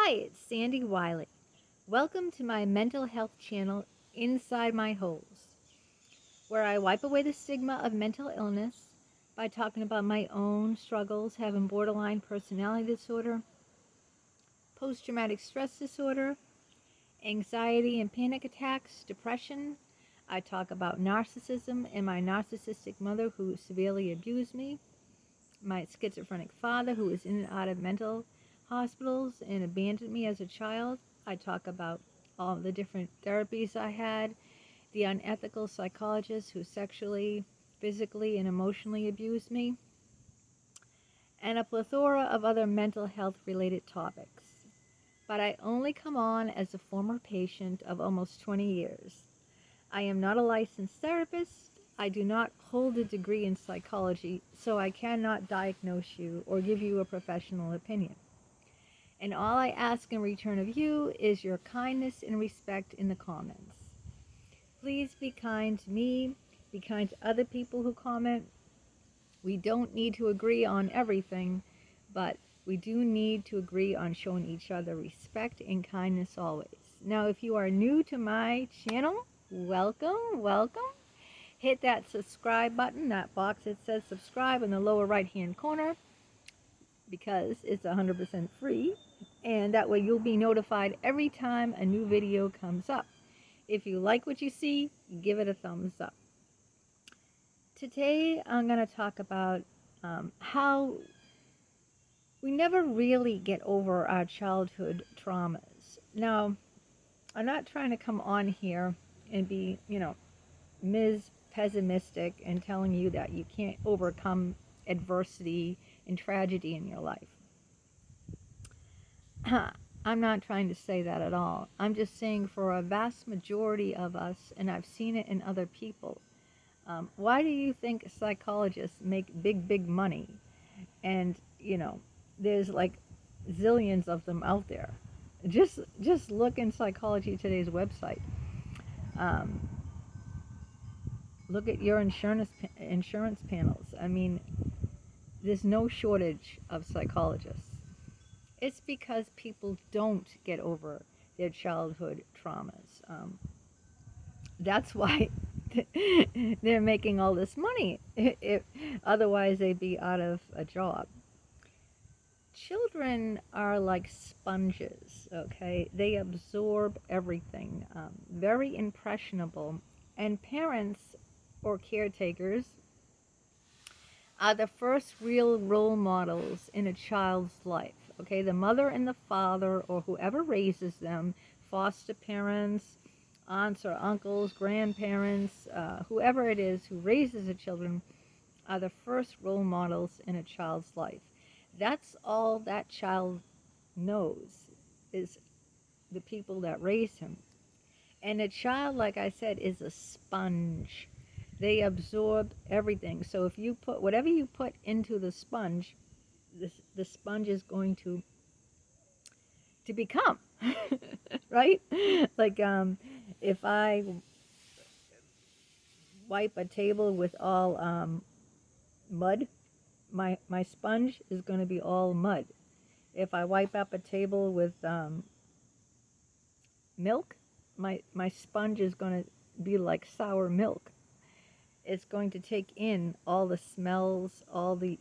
Hi, it's Sandy Wyllie. Welcome to my mental health channel, Inside My Holes, where I wipe away the stigma of mental illness by talking about my own struggles having borderline personality disorder, post-traumatic stress disorder, anxiety and panic attacks, depression. I talk about narcissism and my narcissistic mother who severely abused me, my schizophrenic father who was in and out of mental hospitals and abandoned me as a child. I talk about all the different therapies I had, the unethical psychologists who sexually, physically, and emotionally abused me, and a plethora of other mental health related topics. But I only come on as a former patient of almost 20 years. I am not a licensed therapist. I do not hold a degree in psychology, so I cannot diagnose you or give you a professional opinion. And all I ask in return of you is your kindness and respect in the comments. Please be kind to me, be kind to other people who comment. We don't need to agree on everything, but we do need to agree on showing each other respect and kindness always. Now, if you are new to my channel, welcome. Hit that subscribe button, that box that says subscribe in the lower right hand corner, because it's 100% free, and that way you'll be notified every time a new video comes up. If you like what you see, give it a thumbs up. Today I'm going to talk about how we never really get over our childhood traumas. Now, I'm not trying to come on here and be, Ms. Pessimistic and telling you that you can't overcome adversity and tragedy in your life. I'm not trying to say that at all. I'm just saying for a vast majority of us, and I've seen it in other people, why do you think psychologists make big money? And, there's like zillions of them out there. Just look in Psychology Today's website. Look at your insurance panels. I mean, there's no shortage of psychologists. It's because people don't get over their childhood traumas. That's why they're making all this money. Otherwise, they'd be out of a job. Children are like sponges, okay? They absorb everything, very impressionable. And parents or caretakers are the first real role models in a child's life. Okay, the mother and the father or whoever raises them, foster parents, aunts or uncles, grandparents, whoever it is who raises the children are the first role models in a child's life. That's all that child knows is the people that raised him. And a child, like I said, is a sponge. They absorb everything. So if you put whatever you put into the sponge, the sponge is going to become, right? Like if I wipe a table with all mud, my sponge is going to be all mud. If I wipe up a table with milk, my sponge is going to be like sour milk. It's going to take in all the smells, all the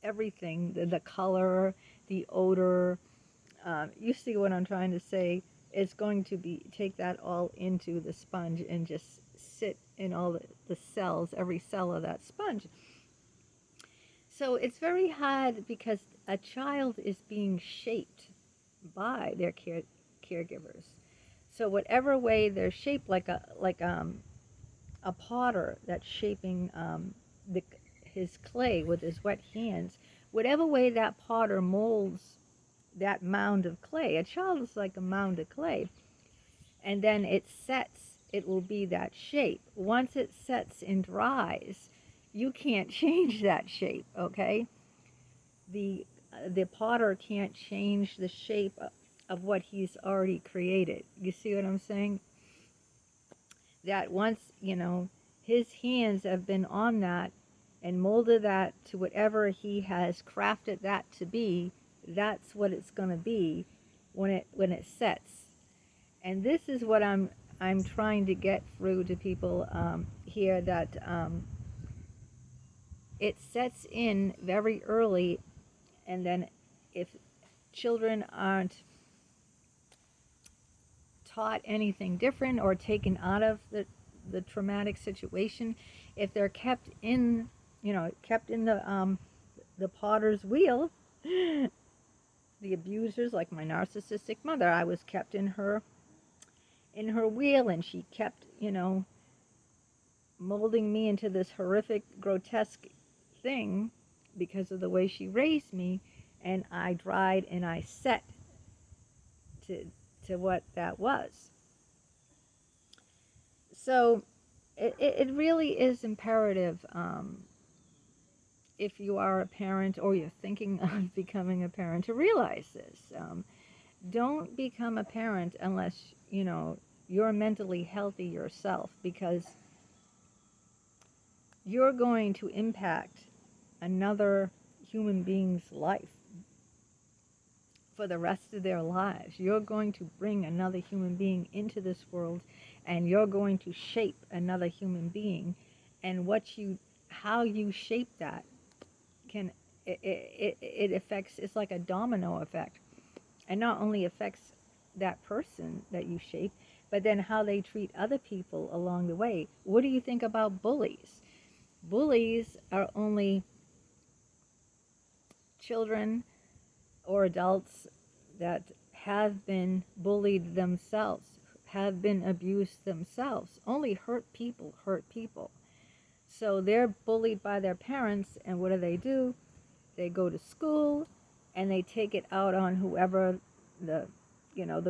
everything, the color, the odor. You see what I'm trying to say? It's going to take that all into the sponge and just sit in all the cells, every cell of that sponge. So it's very hard because a child is being shaped by their caregivers. So whatever way they're shaped, like a potter that's shaping his clay with his wet hands, whatever way that potter molds that mound of clay, a child is like a mound of clay, and then it sets, it will be that shape. Once it sets and dries, you can't change that shape, okay? The potter can't change the shape of what he's already created. You see what I'm saying? That once, his hands have been on that and molded that to whatever he has crafted that to be, that's what it's going to be when it sets. And this is what I'm trying to get through to people here, that it sets in very early, and then if children aren't taught anything different or taken out of the traumatic situation, if they're kept in, kept in the potter's wheel, the abusers, like my narcissistic mother, I was kept in her wheel, and she kept, molding me into this horrific, grotesque thing because of the way she raised me, and I dried and I set to what that was. So it really is imperative, if you are a parent or you're thinking of becoming a parent, to realize this. Don't become a parent unless, you're mentally healthy yourself, because you're going to impact another human being's life for the rest of their lives. You're going to bring another human being into this world, and you're going to shape another human being. And how you shape that it affects, it's like a domino effect. And not only affects that person that you shape, but then how they treat other people along the way. What do you think about bullies? Bullies are only children or adults that have been bullied themselves, have been abused themselves. Only hurt people hurt people. So they're bullied by their parents, and what do? They go to school and they take it out on whoever the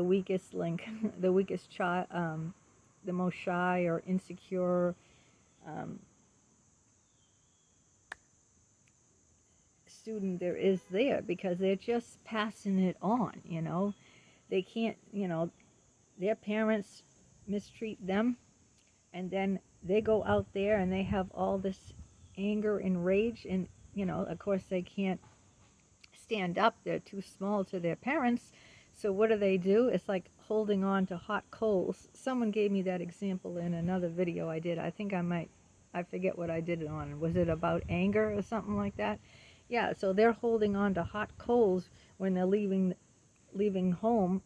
weakest link, the weakest child, the most shy or insecure student there is there, because they're just passing it on. They can't, their parents mistreat them, and then they go out there and they have all this anger and rage, and of course they can't stand up. They're too small to their parents. So what do? It's like holding on to hot coals. Someone gave me that example in another video I did. I think I forget what I did it on. Was it about anger or something like that? Yeah, so they're holding on to hot coals when they're leaving home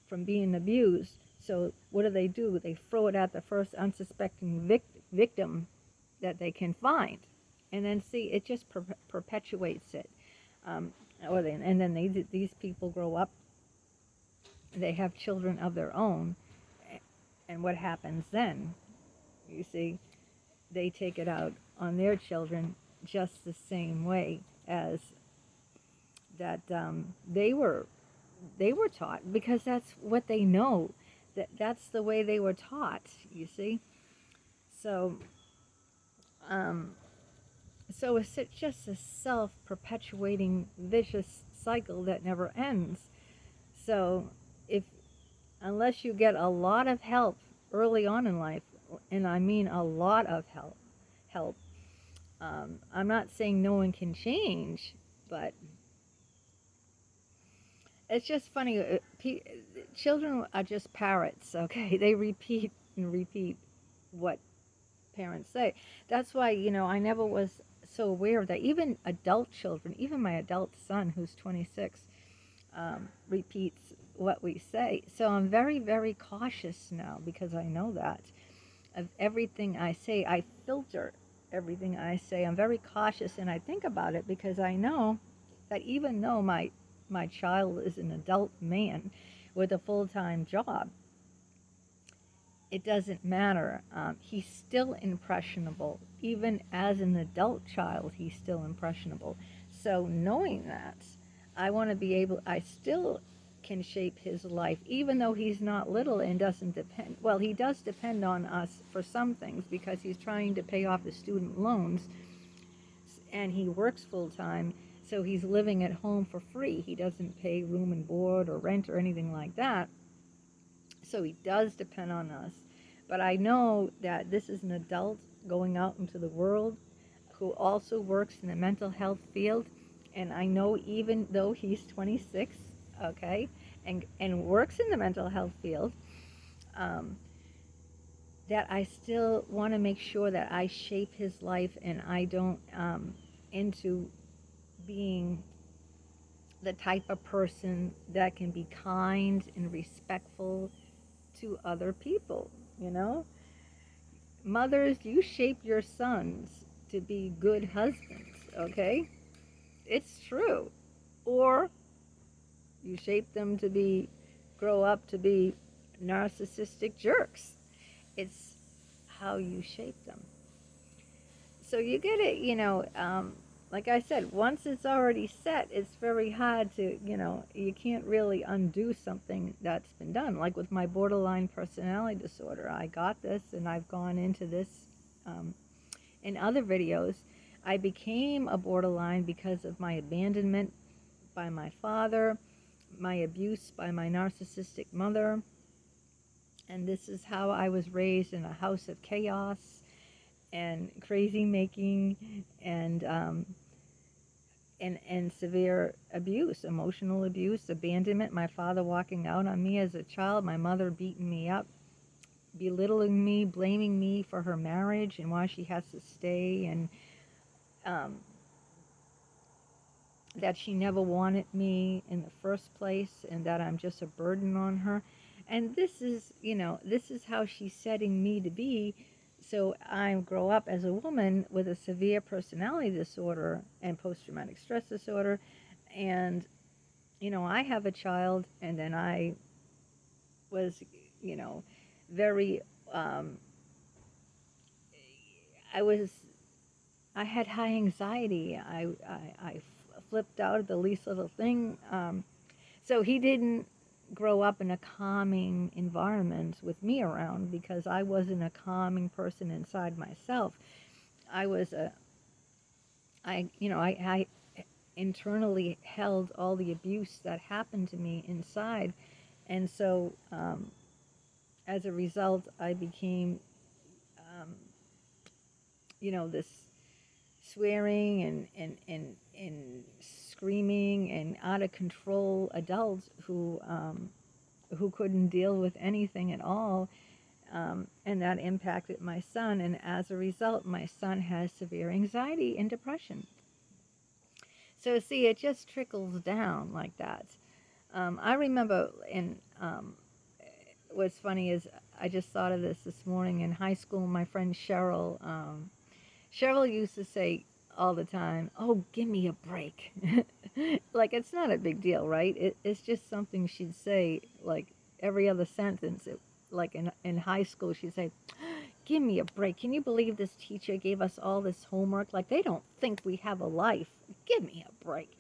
from being abused. So what do? They throw it at the first unsuspecting victim that they can find. And then see, it just perpetuates it. And then these people grow up, they have children of their own, and what happens then? You see, they take it out on their children just the same way as that they were taught, because that's what they know. That's the way they were taught, you see. So it's just a self-perpetuating vicious cycle that never ends. So unless you get a lot of help early on in life, and I mean a lot of help, I'm not saying no one can change, but it's just funny. Children are just parrots, okay? They repeat and repeat what parents say. That's why, I never was so aware of that. Even adult children, even my adult son, who's 26, repeats what we say. So I'm very, very cautious now, because I know that of everything I say. I filter everything I say. I'm very cautious, and I think about it, because I know that even though my child is an adult man with a full-time job, it doesn't matter. He's still impressionable. Even as an adult child, he's still impressionable. So knowing that, I still can shape his life, even though he's not little and doesn't depend. Well, he does depend on us for some things, because he's trying to pay off his student loans, and he works full-time, so he's living at home for free. He doesn't pay room and board or rent or anything like that. So he does depend on us. But I know that this is an adult going out into the world who also works in the mental health field, And I know even though he's 26, okay, and works in the mental health field, um, that I still want to make sure that I shape his life and I don't into being the type of person that can be kind and respectful to other people, you know? Mothers, you shape your sons to be good husbands, okay? It's true. Or you shape them to be, grow up to be narcissistic jerks. It's how you shape them. So you get it, like I said, once it's already set, it's very hard to, you can't really undo something that's been done. Like with my borderline personality disorder, I got this and I've gone into this um, in other videos. I became a borderline because of my abandonment by my father, my abuse by my narcissistic mother, and this is how I was raised in a house of chaos and crazy making and and severe abuse, emotional abuse, abandonment, my father walking out on me as a child, my mother beating me up, belittling me, blaming me for her marriage and why she has to stay, and um, that she never wanted me in the first place and that I'm just a burden on her. And this is, this is how she's setting me to be. So I grow up as a woman with a severe personality disorder and post-traumatic stress disorder. And, I have a child, and then I was, very, um, I was, I had high anxiety. I flipped out at the least little thing. So he didn't grow up in a calming environment with me around because I wasn't a calming person inside myself. I was I internally held all the abuse that happened to me inside. And so as a result, I became, um, this swearing and screaming and out of control adult who couldn't deal with anything at all, and that impacted my son. And as a result, my son has severe anxiety and depression. So see, it just trickles down like that. I remember what's funny is I just thought of this morning in high school. My friend Cheryl. Cheryl used to say all the time, "Oh, give me a break." Like, it's not a big deal, right? It's just something she'd say, like, every other sentence. Like in high school, she'd say, "Give me a break. Can you believe this teacher gave us all this homework? Like, they don't think we have a life. Give me a break."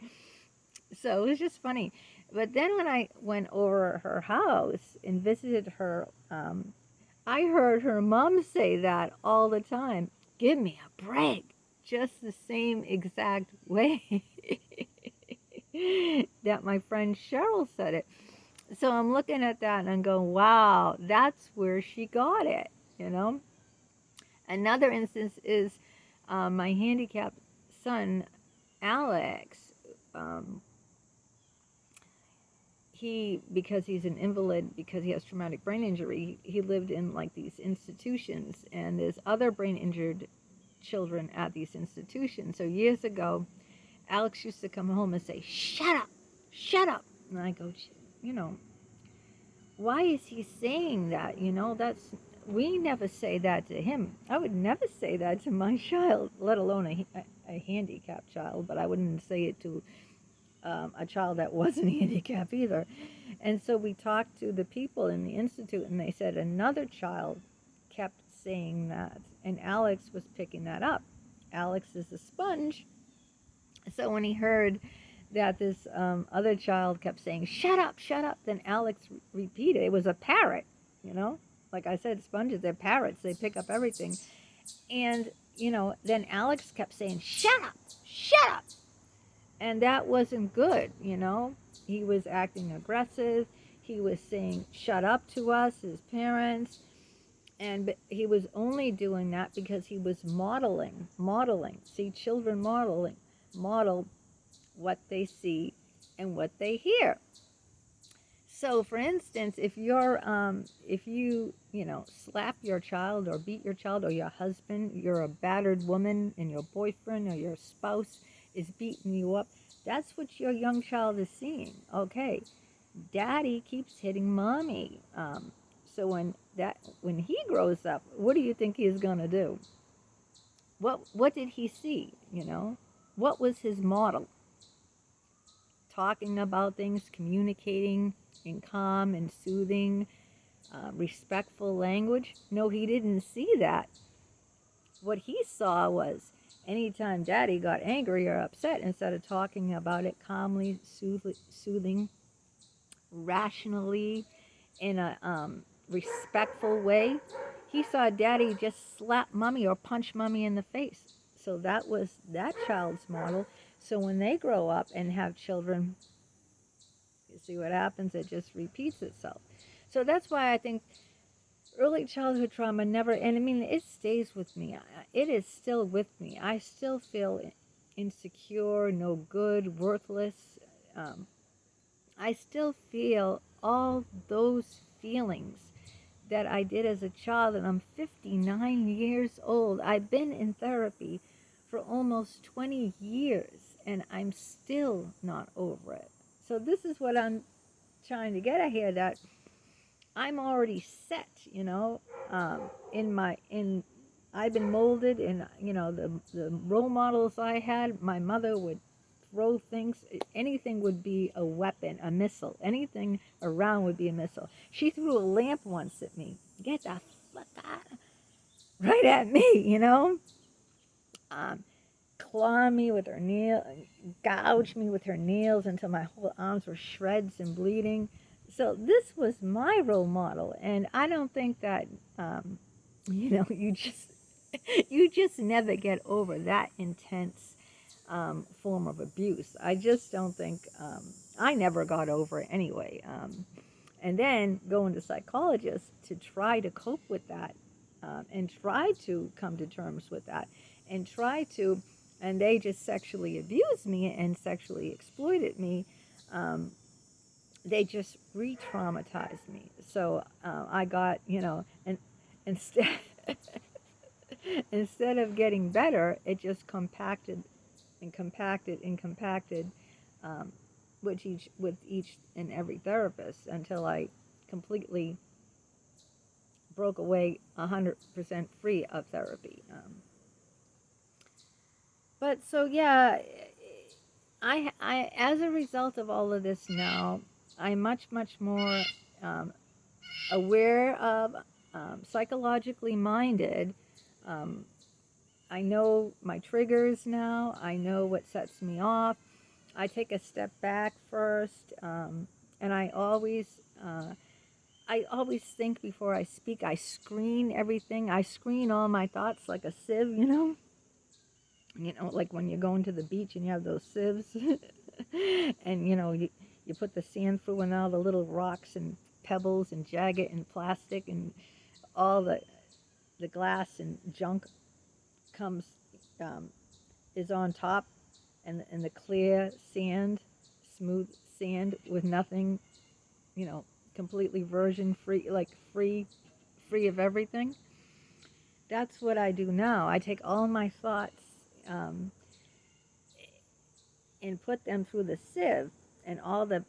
So it was just funny. But then when I went over her house and visited her, I heard her mom say that all the time. "Give me a break." Just the same exact way that my friend Cheryl said it. So I'm looking at that and I'm going, wow, that's where she got it. Another instance is my handicapped son, Alex. Um, because he's an invalid, because he has traumatic brain injury, he lived in like these institutions, and there's other brain injured children at these institutions. So years ago, Alex used to come home and say, "Shut up, shut up." And I go, why is he saying that? We never say that to him. I would never say that to my child, let alone a handicapped child, but I wouldn't say it to a child that wasn't handicapped either. And so we talked to the people in the institute, and they said another child kept saying that, and Alex was picking that up. Alex is a sponge, so when he heard that this other child kept saying, "Shut up, shut up," then Alex repeated. It was a parrot, like I said, sponges, they're parrots, they pick up everything. And then Alex kept saying, "Shut up, shut up." And that wasn't good. He was acting aggressive. He was saying, "Shut up" to us, his parents. And he was only doing that because he was modeling. See, children model what they see and what they hear. So, for instance, if you slap your child or beat your child or your husband, you're a battered woman, and your boyfriend or your spouse is beating you up, that's what your young child is seeing. Okay, daddy keeps hitting mommy. So when he grows up, what do you think he's gonna do? What did he see? What was his model? Talking about things, communicating in calm and soothing, respectful language? No, he didn't see that. What he saw was anytime daddy got angry or upset, instead of talking about it calmly, soothing, rationally, in a respectful way, he saw daddy just slap mommy or punch mommy in the face. So that was that child's model. So when they grow up and have children, you see what happens? It just repeats itself. So that's why I think early childhood trauma never, and I mean, it stays with me. It is still with me. I still feel insecure, no good, worthless. I still feel all those feelings that I did as a child, and I'm 59 years old. I've been in therapy for almost 20 years, and I'm still not over it. So this is what I'm trying to get at here, that I'm already set, I've been molded in, the role models I had. My mother would throw things, anything would be a weapon, a missile. Anything around would be a missile. She threw a lamp once at me. Get the fuck out. Right at me, Claw me with her nail, gouge me with her nails until my whole arms were shreds and bleeding. So this was my role model, and I don't think that, you just never get over that intense form of abuse. I just don't think, I never got over it anyway. And then going to psychologists to try to cope with that, and try to come to terms with that, and and they just sexually abused me and sexually exploited me. They just re-traumatized me. So I got, and instead instead of getting better, it just compacted and compacted and compacted, with each and every therapist, until I completely broke away 100% free of therapy. But so yeah, I as a result of all of this now, I'm much more aware of, psychologically minded. I know my triggers now. I know what sets me off. I take a step back first, and I always think before I speak. I screen everything. I screen all my thoughts like a sieve, like when you go into the beach and you have those sieves, and you put the sand through, and all the little rocks and pebbles and jagged and plastic and all the glass and junk comes, is on top, and the clear sand, smooth sand with nothing, completely version free, like free of everything. That's what I do now. I take all my thoughts, and put them through the sieve, and all the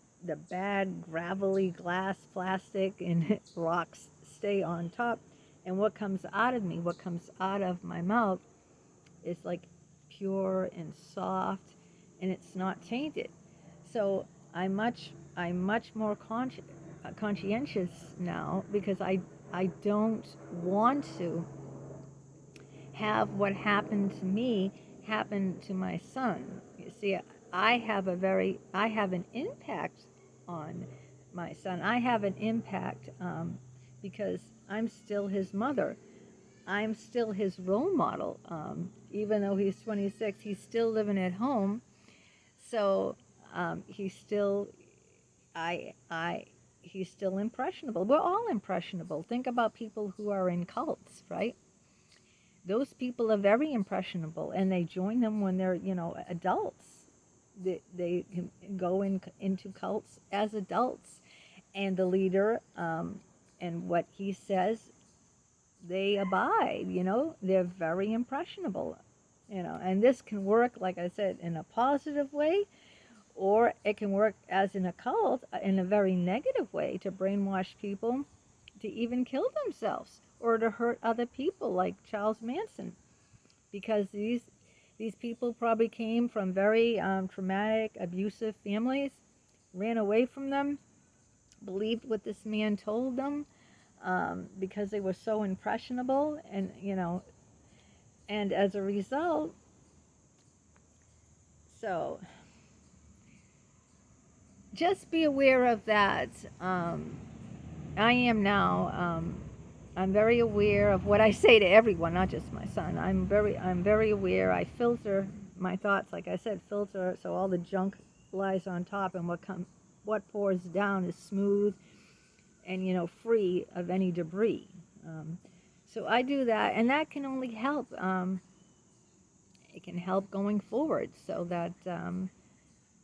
bad gravelly glass, plastic, and rocks stay on top. And what comes out of me, what comes out of my mouth, is like pure and soft, and it's not tainted. So I'm much more conscientious now, because I don't want to have what happened to me happen to my son. You see, I have an impact on my son. I have an impact, because I'm still his mother. I'm still his role model. Even though he's 26, he's still living at home. So he's still impressionable. We're all impressionable. Think about people who are in cults, right? Those people are very impressionable, and they join them when they're, adults. they can go into cults as adults, and the leader and what he says, they abide. They're very impressionable. And this can work, like I said, in a positive way, or it can work as in a cult in a very negative way to brainwash people to even kill themselves or to hurt other people, like Charles Manson, because these people probably came from very traumatic, abusive families, ran away from them, believed what this man told them, because they were so impressionable, and as a result, so just be aware of that. I am now. I'm very aware of what I say to everyone, not just my son. I'm very aware. I filter my thoughts, like I said, filter so all the junk lies on top, and what pours down is smooth and free of any debris. So I do that, and that can only help. It can help going forward, so that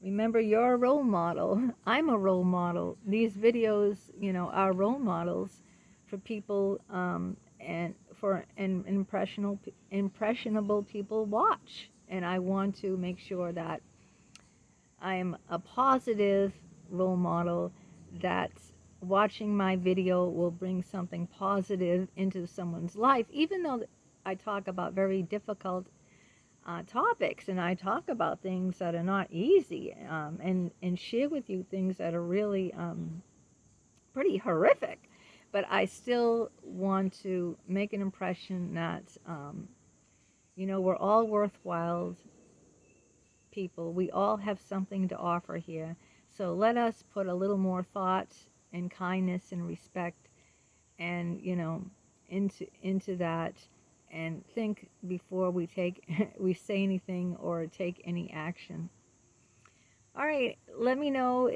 remember, you're a role model. I'm a role model. These videos, are role models for people, and impressionable people watch. And I want to make sure that I'm a positive role model, that watching my video will bring something positive into someone's life, even though I talk about very difficult topics, and I talk about things that are not easy, and share with you things that are really pretty horrific. But I still want to make an impression that we're all worthwhile people. We all have something to offer here. So let us put a little more thought and kindness and respect and into that, and think before we say anything or take any action. All right, let me know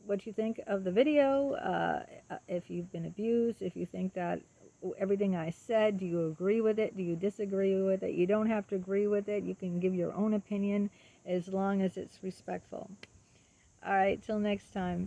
what you think of the video, if you've been abused, if you think that everything I said, do you agree with it, do you disagree with it? You don't have to agree with it. You can give your own opinion as long as it's respectful. All right, till next time.